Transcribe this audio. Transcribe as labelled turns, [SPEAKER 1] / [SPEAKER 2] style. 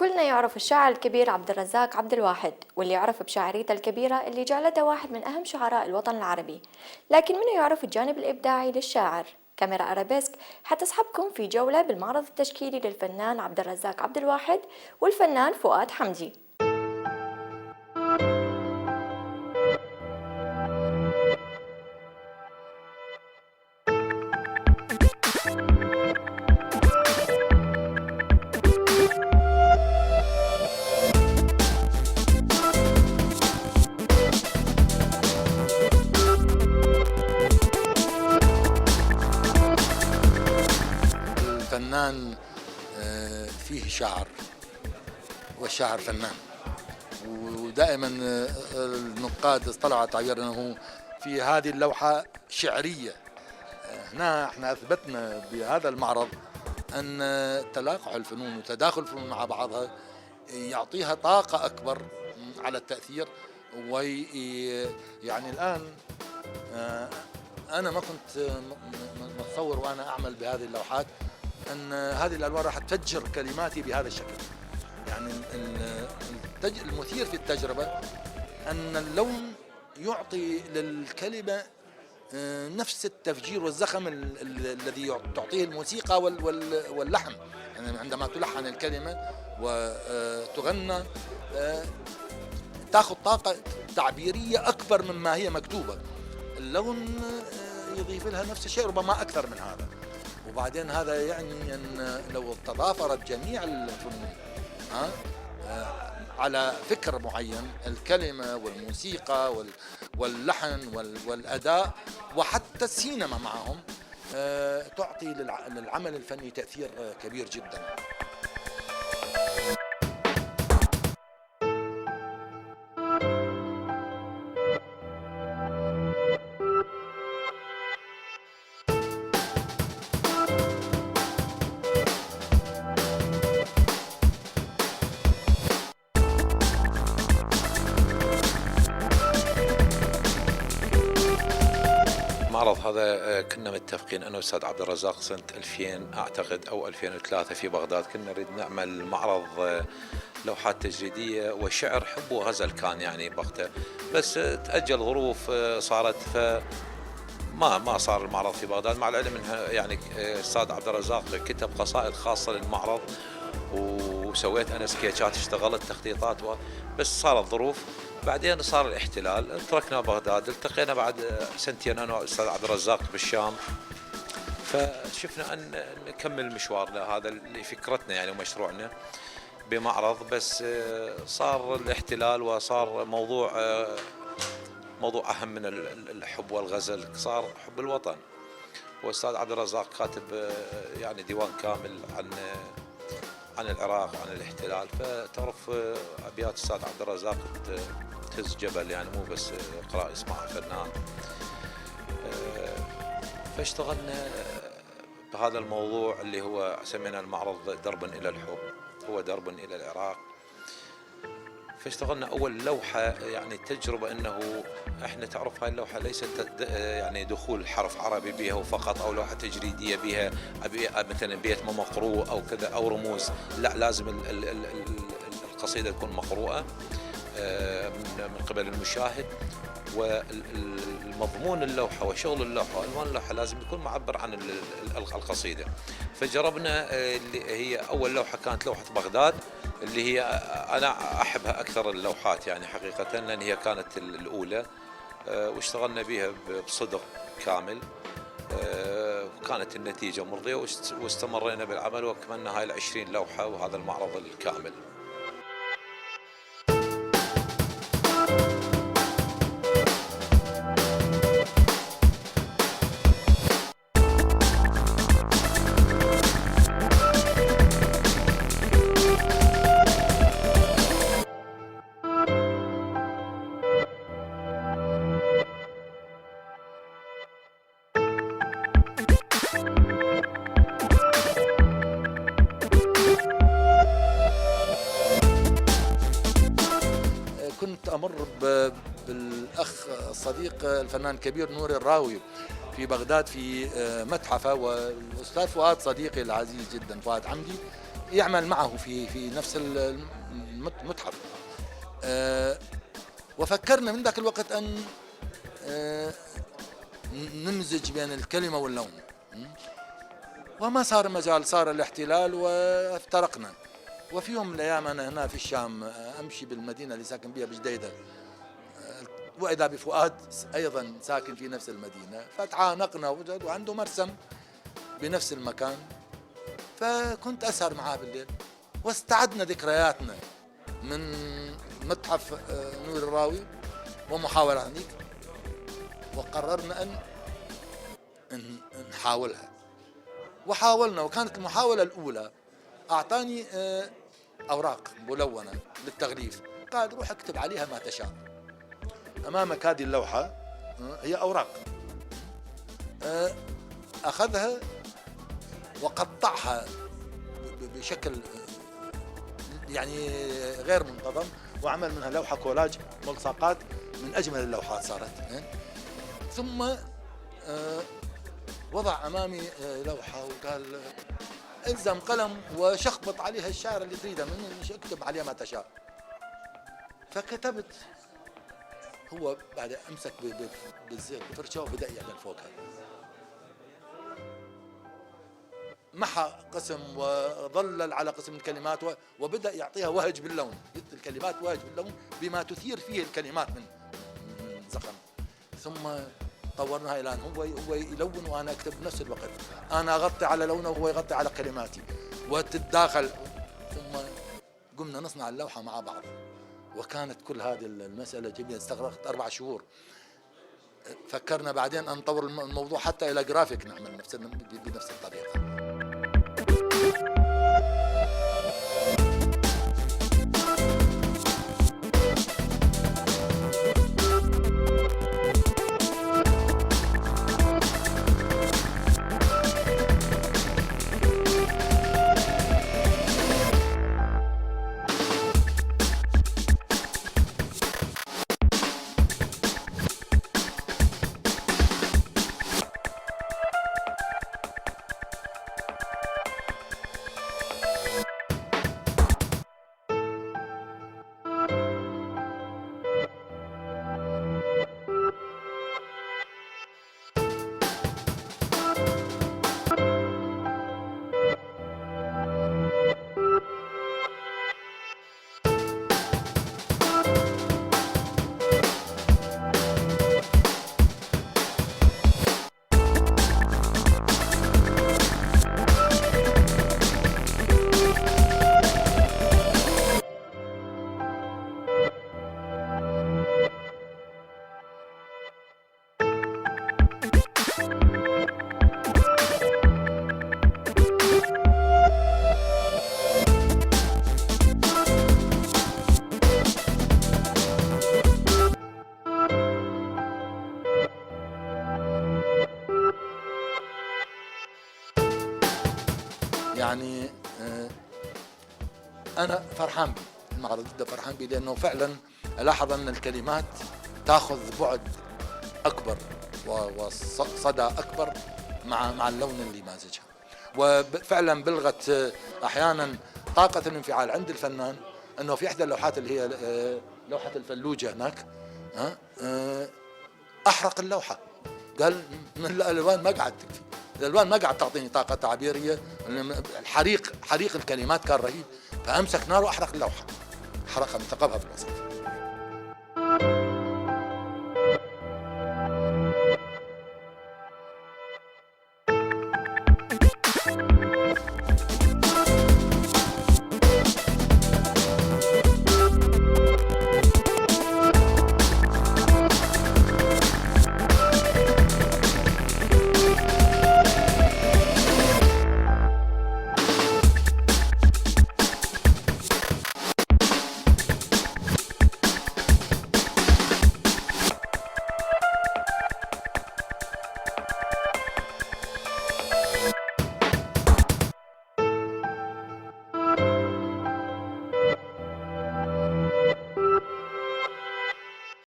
[SPEAKER 1] كلنا يعرف الشاعر الكبير عبد الرزاق عبد الواحد، واللي يعرف بشاعريته الكبيرة اللي جعلته واحد من أهم شعراء الوطن العربي. لكن منو يعرف الجانب الإبداعي للشاعر؟ كاميرا أرابيسك حتسحبكم في جولة بالمعرض التشكيلي للفنان عبد الرزاق عبد الواحد والفنان فؤاد حمدي.
[SPEAKER 2] الفنان فيه شعر، والشاعر فنان. ودائما النقاد اصطلعوا على تعبير انه في هذه اللوحه شعريه. هنا احنا اثبتنا بهذا المعرض ان تلاقح الفنون وتداخل الفنون مع بعضها يعطيها طاقه اكبر على التاثير. ويعني الان انا ما كنت متصور وانا اعمل بهذه اللوحات ان هذه الالوان راح تفجر كلماتي بهذا الشكل. يعني المثير في التجربه ان اللون يعطي للكلمه نفس التفجير والزخم الذي تعطيه الموسيقى واللحن. يعني عندما تلحن الكلمه وتغنى تاخذ طاقه تعبيريه اكبر مما هي مكتوبه. اللون يضيف لها نفس الشيء، ربما اكثر من هذا. وبعدين هذا يعني ان لو تضافرت جميع الفنون على فكر معين، الكلمه والموسيقى واللحن والاداء وحتى السينما معهم، تعطي للعمل الفني تاثير كبير جدا.
[SPEAKER 3] المعرض هذا كنا متفقين انا والاستاذ عبد الرزاق سنه 2000 اعتقد او 2003 في بغداد، كنا نريد نعمل معرض لوحات تجريديه وشعر حب وغزل كان يعني بوقتها، بس تاجل ظروف صارت ما صار المعرض في بغداد، مع العلم انها يعني الاستاذ عبد الرزاق كتب قصائد خاصه للمعرض وسويت انا سكيتشات، اشتغلت تخطيطات بس صارت ظروف. بعدين صار الاحتلال، تركنا بغداد، التقينا بعد سنتين انا والاستاذ عبد الرزاق بالشام، فشفنا ان نكمل مشوارنا هذا اللي فكرتنا يعني ومشروعنا بمعرض. بس صار الاحتلال وصار موضوع اهم من الحب والغزل، صار حب الوطن. والاستاذ عبد الرزاق كاتب يعني ديوان كامل عن العراق وعن الاحتلال، فتعرف ابيات الاستاذ عبد الرزاق تهز جبل، يعني مو بس اقرا اسمع فنان. فاشتغلنا بهذا الموضوع اللي هو سمينا المعرض درب الى الحب، هو درب الى العراق. فاشتغلنا اول لوحه، يعني تجربه انه احنا تعرف هاي اللوحه ليست يعني دخول حرف عربي بها وفقط، او لوحه تجريديه بها مثلا بيت مقروء او كذا او رموز، لا، لازم القصيده تكون مقروءه من قبل المشاهد، والمضمون اللوحه وشغل اللوحه والوان اللوحه لازم يكون معبر عن القصيده. فجربنا اللي هي اول لوحه كانت لوحه بغداد، اللي هي انا احبها اكثر اللوحات يعني حقيقه، لان هي كانت الاولى، واشتغلنا بها بصدق كامل، وكانت النتيجه مرضيه، واستمرينا بالعمل وكملنا هاي 20 لوحه وهذا المعرض الكامل.
[SPEAKER 2] كنت أمر بالأخ الصديق الفنان الكبير نور الراوي في بغداد في متحفه، والأستاذ فؤاد صديقي العزيز جدا فؤاد حمدي يعمل معه في نفس المتحف. وفكرنا من ذاك الوقت أن نمزج بين الكلمة واللون، وما صار مجال، صار الاحتلال وافترقنا. وفي يوم من الأيام أنا هنا في الشام أمشي بالمدينة اللي ساكن بها بجديدة، وإذا بفؤاد أيضا ساكن في نفس المدينة، فتعانقنا وعنده مرسم بنفس المكان، فكنت أسهر معاه بالليل واستعدنا ذكرياتنا من متحف نور الراوي ومحاولة هذيك، وقررنا أن نحاولها. وحاولنا، وكانت المحاولة الأولى أعطاني أوراق ملونة للتغليف، قال روح اكتب عليها ما تشاء. أمامك هذه اللوحة هي أوراق، أخذها وقطعها بشكل يعني غير منتظم، وعمل منها لوحة كولاج ملصقات من أجمل اللوحات صارت. ثم وضع أمامي لوحة وقال الزم قلم وشخبط عليها الشعر اللي تريده، من اكتب عليها ما تشاء. فكتبت، هو بعد أمسك بالزيت بفرشة وبدأ يعمل فوقها، محى قسم وظلل على قسم الكلمات وبدأ يعطيها وهج باللون، الكلمات وهج باللون بما تثير فيه الكلمات من زخم. ثم طورناها الى ان هو يلون وانا اكتب بنفس الوقت، انا اغطي على لونه وهو يغطي على كلماتي وتتداخل. ثم قمنا نصنع اللوحه مع بعض، وكانت كل هذه المساله جميله، استغرقت 4 شهور. فكرنا بعدين ان نطور الموضوع حتى الى جرافيك، نعمل بنفس الطريقه. يعني أنا فرحان به، المعرض جدا فرحان به، لأنه فعلا ألاحظ أن الكلمات تأخذ بعد أكبر وصدى أكبر مع اللون اللي مازجها، وفعلا بلغت أحيانا طاقة الانفعال عند الفنان. أنه في إحدى اللوحات اللي هي لوحة الفلوجة هناك، أحرق اللوحة، قال من الألوان ما قعدت تكفي، الألوان ما قعدت تعطيني طاقة تعبيرية، حريق الكلمات كان رهيب، فأمسك نار وأحرق اللوحة، حرقها من ثقبها في الوسط.